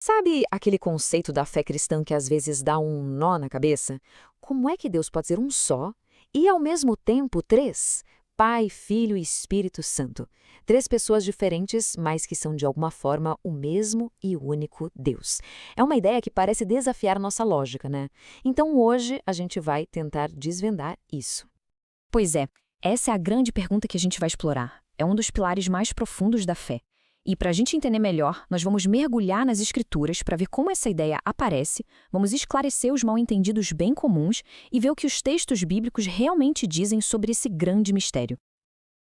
Sabe aquele conceito da fé cristã que às vezes dá um nó na cabeça? Como é que Deus pode ser um só e, ao mesmo tempo, três? Pai, Filho e Espírito Santo. Três pessoas diferentes, mas que são de alguma forma o mesmo e único Deus. É uma ideia que parece desafiar nossa lógica, né? Então hoje a gente vai tentar desvendar isso. Pois é, essa é a grande pergunta que a gente vai explorar. É um dos pilares mais profundos da fé. E para a gente entender melhor, nós vamos mergulhar nas Escrituras para ver como essa ideia aparece, vamos esclarecer os mal-entendidos bem comuns e ver o que os textos bíblicos realmente dizem sobre esse grande mistério.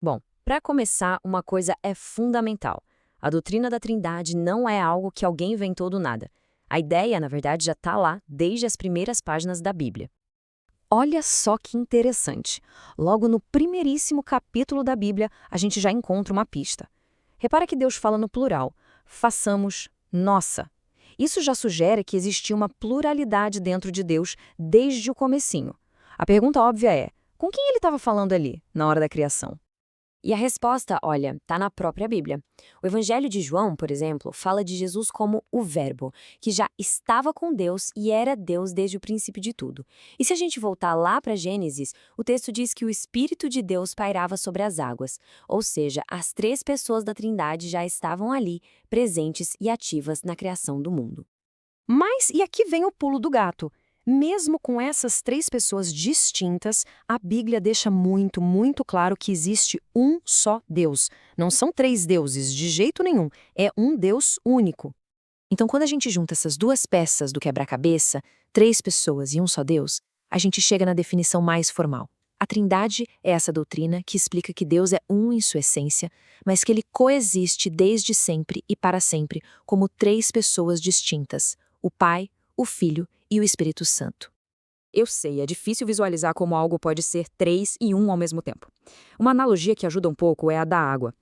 Bom, para começar, uma coisa é fundamental. A doutrina da Trindade não é algo que alguém inventou do nada. A ideia, na verdade, já está lá desde as primeiras páginas da Bíblia. Olha só que interessante. Logo no primeiríssimo capítulo da Bíblia, a gente já encontra uma pista. Repara que Deus fala no plural, façamos nossa. Isso já sugere que existia uma pluralidade dentro de Deus desde o comecinho. A pergunta óbvia é, com quem ele estava falando ali, na hora da criação? E a resposta, olha, está na própria Bíblia. O Evangelho de João, por exemplo, fala de Jesus como o Verbo, que já estava com Deus e era Deus desde o princípio de tudo. E se a gente voltar lá para Gênesis, o texto diz que o Espírito de Deus pairava sobre as águas, ou seja, as três pessoas da Trindade já estavam ali, presentes e ativas na criação do mundo. Mas, e aqui vem o pulo do gato. Mesmo com essas três pessoas distintas, a Bíblia deixa muito claro que existe um só Deus. Não são três deuses, de jeito nenhum. É um Deus único. Então, quando a gente junta essas duas peças do quebra-cabeça, três pessoas e um só Deus, a gente chega na definição mais formal. A Trindade é essa doutrina que explica que Deus é um em sua essência, mas que ele coexiste desde sempre e para sempre como três pessoas distintas: o Pai, o Filho e o Espírito Santo. Eu sei, é difícil visualizar como algo pode ser três e um ao mesmo tempo. Uma analogia que ajuda um pouco é a da água.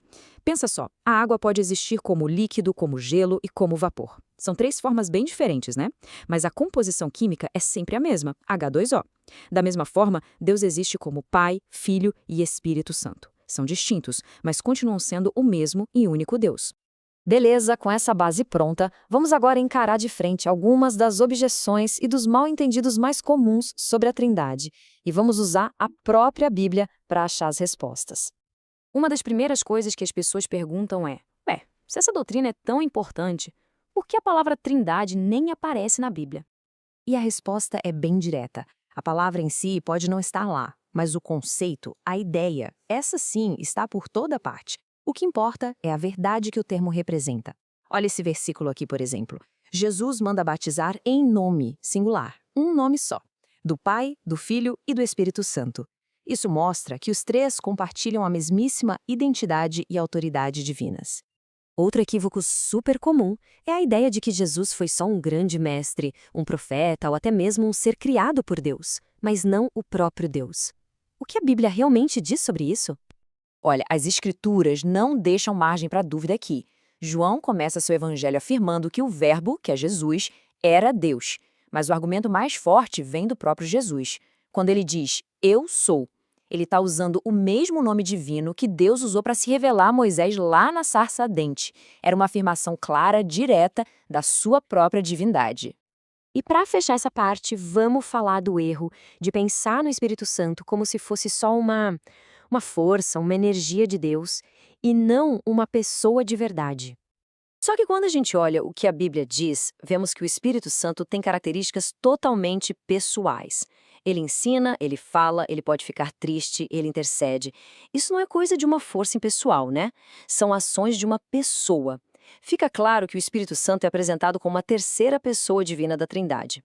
Pensa só, a água pode existir como líquido, como gelo e como vapor. São três formas bem diferentes, né? Mas a composição química é sempre a mesma, H2O. Da mesma forma, Deus existe como Pai, Filho e Espírito Santo. São distintos, mas continuam sendo o mesmo e único Deus. Beleza, com essa base pronta, vamos agora encarar de frente algumas das objeções e dos mal-entendidos mais comuns sobre a Trindade, e vamos usar a própria Bíblia para achar as respostas. Uma das primeiras coisas que as pessoas perguntam é: se essa doutrina é tão importante, por que a palavra Trindade nem aparece na Bíblia? E a resposta é bem direta. A palavra em si pode não estar lá, mas o conceito, a ideia, essa sim está por toda parte. O que importa é a verdade que o termo representa. Olha esse versículo aqui, por exemplo. Jesus manda batizar em nome, singular, um nome só, do Pai, do Filho e do Espírito Santo. Isso mostra que os três compartilham a mesmíssima identidade e autoridade divinas. Outro equívoco super comum é a ideia de que Jesus foi só um grande mestre, um profeta ou até mesmo um ser criado por Deus, mas não o próprio Deus. O que a Bíblia realmente diz sobre isso? Olha, as Escrituras não deixam margem para dúvida aqui. João começa seu evangelho afirmando que o Verbo, que é Jesus, era Deus. Mas o argumento mais forte vem do próprio Jesus. Quando ele diz, eu sou, ele está usando o mesmo nome divino que Deus usou para se revelar a Moisés lá na sarça ardente. Era uma afirmação clara, direta, da sua própria divindade. E para fechar essa parte, vamos falar do erro de pensar no Espírito Santo como se fosse só uma força, uma energia de Deus, e não uma pessoa de verdade. Só que quando a gente olha o que a Bíblia diz, vemos que o Espírito Santo tem características totalmente pessoais. Ele ensina, ele fala, ele pode ficar triste, ele intercede. Isso não é coisa de uma força impessoal, né? São ações de uma pessoa. Fica claro que o Espírito Santo é apresentado como uma terceira pessoa divina da Trindade.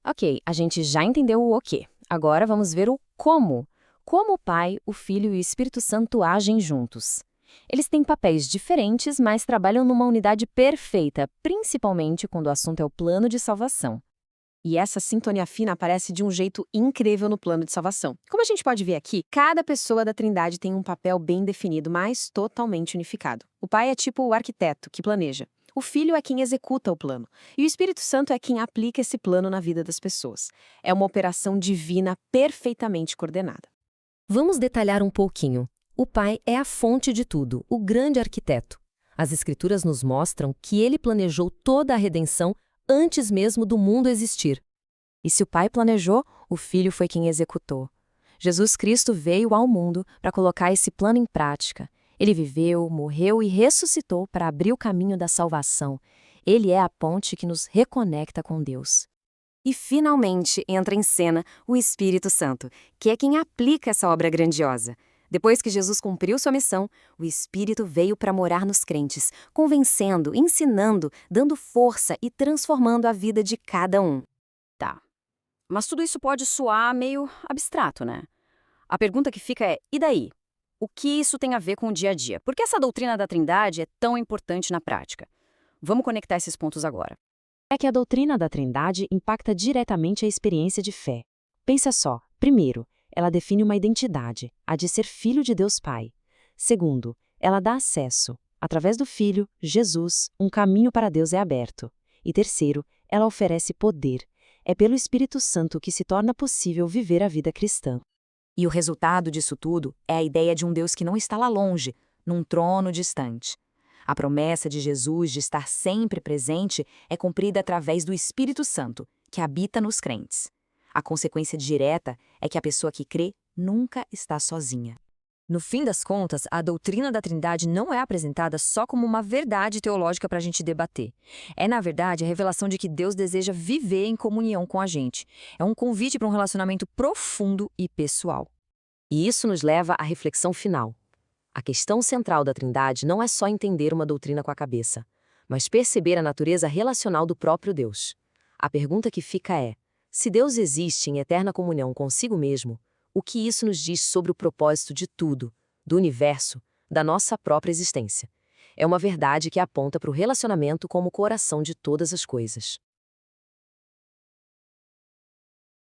Ok, a gente já entendeu o quê. Agora vamos ver o como. Como o Pai, o Filho e o Espírito Santo agem juntos. Eles têm papéis diferentes, mas trabalham numa unidade perfeita, principalmente quando o assunto é o plano de salvação. E essa sintonia fina aparece de um jeito incrível no plano de salvação. Como a gente pode ver aqui, cada pessoa da Trindade tem um papel bem definido, mas totalmente unificado. O Pai é tipo o arquiteto, que planeja. O Filho é quem executa o plano. E o Espírito Santo é quem aplica esse plano na vida das pessoas. É uma operação divina perfeitamente coordenada. Vamos detalhar um pouquinho. O Pai é a fonte de tudo, o grande arquiteto. As Escrituras nos mostram que ele planejou toda a redenção antes mesmo do mundo existir. E se o Pai planejou, o Filho foi quem executou. Jesus Cristo veio ao mundo para colocar esse plano em prática. Ele viveu, morreu e ressuscitou para abrir o caminho da salvação. Ele é a ponte que nos reconecta com Deus. E finalmente entra em cena o Espírito Santo, que é quem aplica essa obra grandiosa. Depois que Jesus cumpriu sua missão, o Espírito veio para morar nos crentes, convencendo, ensinando, dando força e transformando a vida de cada um. Tá. Mas tudo isso pode soar meio abstrato, né? A pergunta que fica é, e daí? O que isso tem a ver com o dia a dia? Por que essa doutrina da Trindade é tão importante na prática? Vamos conectar esses pontos agora. É que a doutrina da Trindade impacta diretamente a experiência de fé. Pensa só, primeiro, ela define uma identidade, a de ser filho de Deus Pai. Segundo, ela dá acesso. Através do Filho, Jesus, um caminho para Deus é aberto. E terceiro, ela oferece poder. É pelo Espírito Santo que se torna possível viver a vida cristã. E o resultado disso tudo é a ideia de um Deus que não está lá longe, num trono distante. A promessa de Jesus de estar sempre presente é cumprida através do Espírito Santo, que habita nos crentes. A consequência direta é que a pessoa que crê nunca está sozinha. No fim das contas, a doutrina da Trindade não é apresentada só como uma verdade teológica para a gente debater. É, na verdade, a revelação de que Deus deseja viver em comunhão com a gente. É um convite para um relacionamento profundo e pessoal. E isso nos leva à reflexão final. A questão central da Trindade não é só entender uma doutrina com a cabeça, mas perceber a natureza relacional do próprio Deus. A pergunta que fica é: se Deus existe em eterna comunhão consigo mesmo, o que isso nos diz sobre o propósito de tudo, do universo, da nossa própria existência? É uma verdade que aponta para o relacionamento como o coração de todas as coisas.